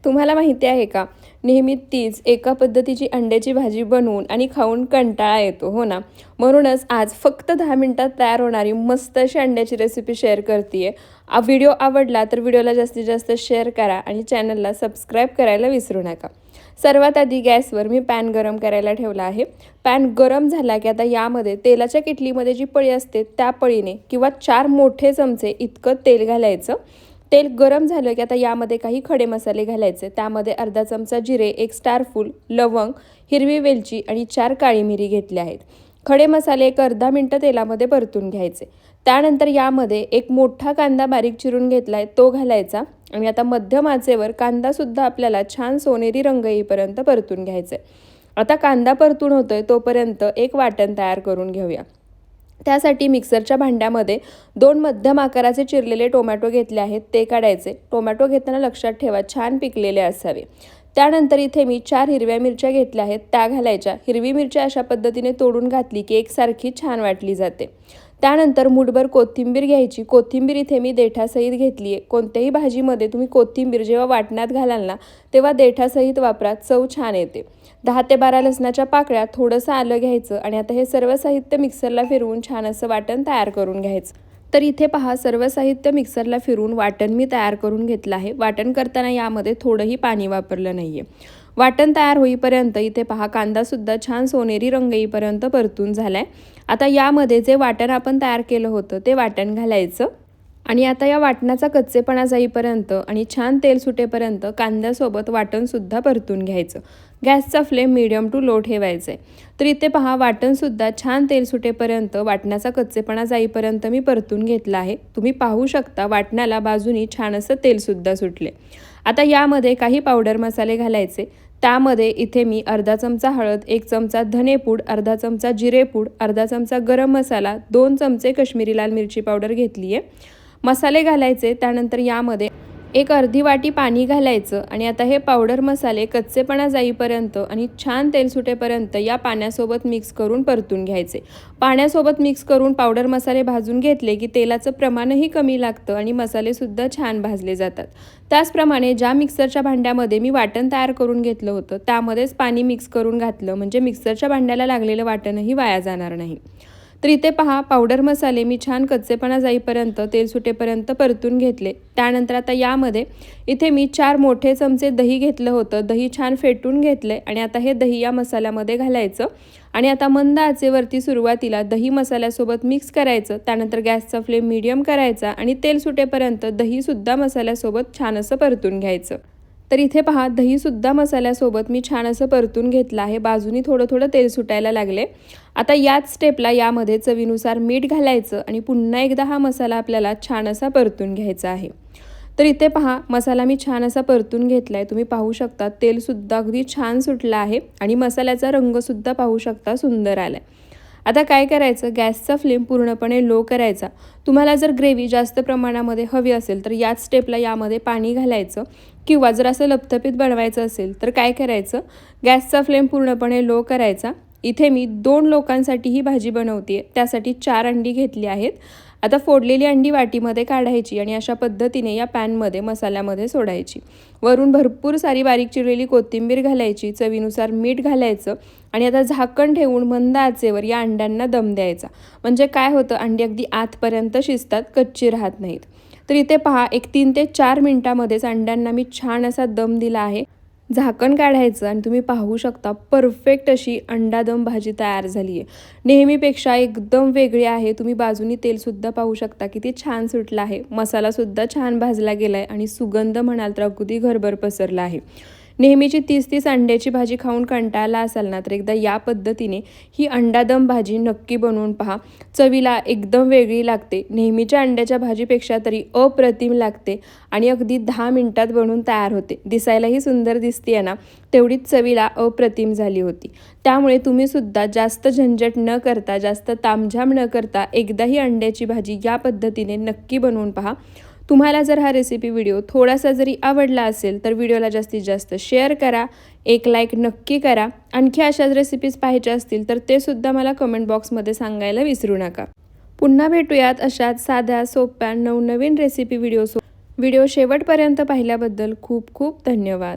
तुम्हाला माहिती आहे का, नेहमी तीच एका पद्धतीची अंड्याची भाजी बनवून आणि खाऊन कंटाळा येतो, हो ना? म्हणूनच आज फक्त 10 मिनिटात तयार होणारी मस्त अशी अंड्याची रेसिपी शेअर करते. व्हिडिओ आवडला तर व्हिडिओला जास्तीत जास्त शेअर करा आणि चॅनलला सबस्क्राईब करायला विसरू नका. सर्वात आधी गॅसवर मी पॅन गरम करायला ठेवला आहे. पॅन गरम झाला की आता यामध्ये तेलाच्या किटलीमध्ये जी पळी असते त्या पळीने किंवा 4 मोठे चमचे इतकं तेल घालायचं. तेल गरम झालं की आता यामध्ये काही खडे मसाले घालायचे. त्यामध्ये अर्धा चमचा जिरे, 1 स्टारफूल, लवंग, हिरवी वेलची आणि 4 काळी मिरी घेतली आहेत. खडे मसाले एक अर्धा मिनटं तेलामध्ये परतून घ्यायचे. त्यानंतर यामध्ये एक मोठा कांदा बारीक चिरून घेतला आहे तो घालायचा आणि आता मध्यम आचेवर कांदासुद्धा आपल्याला छान सोनेरी रंग येईपर्यंत परतून घ्यायचे. आता कांदा परतून होतोय तोपर्यंत एक वाटण तयार करून घेऊया. त्यासाठी मिक्सरच्या भांड्यामध्ये 2 मध्यम आकाराचे चिरलेले टोमॅटो घेतले आहेत ते काढायचे. टोमॅटो घेताना लक्षात ठेवा छान पिकलेले असावे. त्यानंतर इथे मी 4 हिरव्या मिरच्या घेतल्या आहेत त्या घालायच्या. हिरवी मिरची अशा पद्धतीने तोडून घातली की एकसारखी छान वाटली जाते. त्यानंतर मूठभर कोथिंबीर घ्यायची. कोथिंबीर इथे मी देठासहित घेतली आहे. कोणत्याही भाजीमध्ये तुम्ही कोथिंबीर जेव्हा वाटणात घालाल ना तेव्हा देठासहित वापरा, चव छान येते. 10 ते 12 लसणाच्या पाकळ्या, थोडंसं आलं घ्यायचं आणि आता हे सर्व साहित्य मिक्सरला फिरवून छान असं वाटण तयार करून घ्यायचं. तर इथे पहा सर्व साहित्य मिक्सरला फिरवून वाटण मी तयार करून घेतलं आहे. वाटण करताना यामध्ये थोडंही पाणी वापरलं नाही आहे. वाटण तयार होईपर्यंत इथे पहा कांदासुद्धा छान सोनेरी रंग येईपर्यंत परतून झाला आहे. आता यामध्ये जे वाटण आपण तयार केलं होतं ते वाटण घालायचं आणि आता या वाटणाचा कच्चेपणा जाईपर्यंत आणि छान तेल सुटेपर्यंत कांद्यासोबत वाटणसुद्धा परतून घ्यायचं. गॅसचा फ्लेम मीडियम टू लो ठेवायचा आहे. तर इथे पहा वाटणसुद्धा छान तेल सुटेपर्यंत वाटणाचा कच्चेपणा जाईपर्यंत मी परतून घेतला आहे. तुम्ही पाहू शकता वाटणाला बाजूनी छान असं तेलसुद्धा सुटले. आता यामध्ये काही पावडर मसाले घालायचे. त्यामध्ये इथे मी अर्धा चमचा हळद, 1 चमचा धनेपूड, अर्धा चमचा जिरेपूड, अर्धा चमचा गरम मसाला, 2 चमचे काश्मीरी लाल मिरची पावडर घेतली आहे. मसाले घालायचे. त्यानंतर यामध्ये एक अर्धी वाटी पाणी घालायचं आणि आता हे पावडर मसाले कच्चेपणा जाईपर्यंत आणि छान तेल सुटेपर्यंत या पाण्यासोबत मिक्स करून परतून घ्यायचे. पाण्यासोबत मिक्स करून पावडर मसाले भाजून घेतले की तेलाचं प्रमाणही कमी लागतं आणि मसालेसुद्धा छान भाजले जातात. त्याचप्रमाणे ज्या मिक्सरच्या भांड्यामध्ये मी वाटण तयार करून घेतलं होतं त्यामध्येच पाणी मिक्स करून घातलं म्हणजे मिक्सरच्या भांड्याला लागलेलं वाटणही वाया जाणार नाही. तर इथे पहा पावडर मसाले मी छान कच्चेपणा जाईपर्यंत तेल सुटेपर्यंत परतून घेतले. त्यानंतर आता यामध्ये इथे मी 4 मोठे चमचे दही घेतलं होतं. दही छान फेटून घेतले आणि आता हे दही या मसाल्यामध्ये घालायचं आणि आता मंद आचेवरती सुरुवातीला दही मसाल्यासोबत मिक्स करायचं. त्यानंतर गॅसचा फ्लेम मीडियम करायचा आणि तेल सुटेपर्यंत दहीसुद्धा मसाल्यासोबत छान असं परतून घ्यायचं. तर इथे पहा दहीसुद्धा मसाल्यासोबत मी छान असं परतून घेतलं आहे. बाजूनी थोडं थोडं तेल सुटायला लागले. आता याच स्टेपला यामध्ये चवीनुसार मीठ घालायचं आणि पुन्हा एकदा हा मसाला आपल्याला छान असा परतून घ्यायचा आहे. तर इथे पहा मसाला मी छान असा परतून घेतला आहे. तुम्ही पाहू शकता तेलसुद्धा अगदी छान सुटलं आहे आणि मसाल्याचा रंगसुद्धा पाहू शकता सुंदर आला आहे. आता काय करायचं गॅसचा फ्लेम पूर्णपणे लो करायचा. तुम्हाला जर ग्रेव्ही जास्त प्रमाणामध्ये हवी असेल तर याच स्टेपला यामध्ये पाणी घालायचं किंवा जर असं लपथपीत बनवायचं असेल तर काय करायचं गॅसचा फ्लेम पूर्णपणे लो करायचा. इथे मी 2 लोकांसाठी ही भाजी बनवते त्यासाठी 4 अंडी घेतली आहेत. आता फोडलेली अंडी वाटीमध्ये काढायची आणि अशा पद्धतीने या पॅनमध्ये मसाल्यामध्ये सोडायची. वरून भरपूर सारी बारीक चिरलेली कोथिंबीर घालायची, चवीनुसार मीठ घालायचं आणि आता झाकण ठेवून मंद आचेवर या अंड्यांना दम द्यायचा. म्हणजे काय होतं अंडी अगदी आतपर्यंत शिजतात, कच्ची राहत नाहीत. तर इथे पहा एक 3 ते 4 मिनिटामध्येच अंड्यांना मी छान असा दम दिला आहे. झाकण काढायचं आणि तुम्ही पाहू शकता परफेक्ट अशी अंडा दम भाजी तयार झाली आहे. नेहमीपेक्षा एकदम वेगळी आहे. तुम्ही बाजूनी तेलसुद्धा पाहू शकता किती छान सुटलं आहे. मसालासुद्धा छान भाजला गेला आहे आणि सुगंध म्हणाल तर अगदी घरभर पसरला आहे. नेहमीची 30-30 अंड्याची भाजी खाऊन कंटाळला असाल ना तर एकदा या पद्धतीने ही अंडा दम भाजी नक्की बनवून पहा. चवीला एकदम वेगळी लागते. नेहमीच्या अंड्याच्या भाजीपेक्षा तरी अप्रतिम लागते आणि अगदी 10 मिनिटात बनवून तयार होते. दिसायलाही सुंदर दिसते ना तेवढीच चवीला अप्रतिम झाली होती. त्यामुळे तुम्हीसुद्धा जास्त झंझट न करता जास्त तामझाम न करता एकदा ही अंड्याची भाजी या पद्धतीने नक्की बनवून पहा. तुम्हाला जर हा रेसिपी व्हिडिओ थोडासा जरी आवडला असेल तर व्हिडिओला जास्तीत जास्त शेअर करा, एक लाईक नक्की करा. आणखी अशाच रेसिपीज पाहायच्या असतील तर ते सुद्धा मला कमेंट बॉक्समध्ये सांगायला विसरू नका. पुन्हा भेटूयात अशाच साध्या सोप्या नवनवीन रेसिपी व्हिडिओ शेवटपर्यंत पाहिल्याबद्दल खूप खूप धन्यवाद.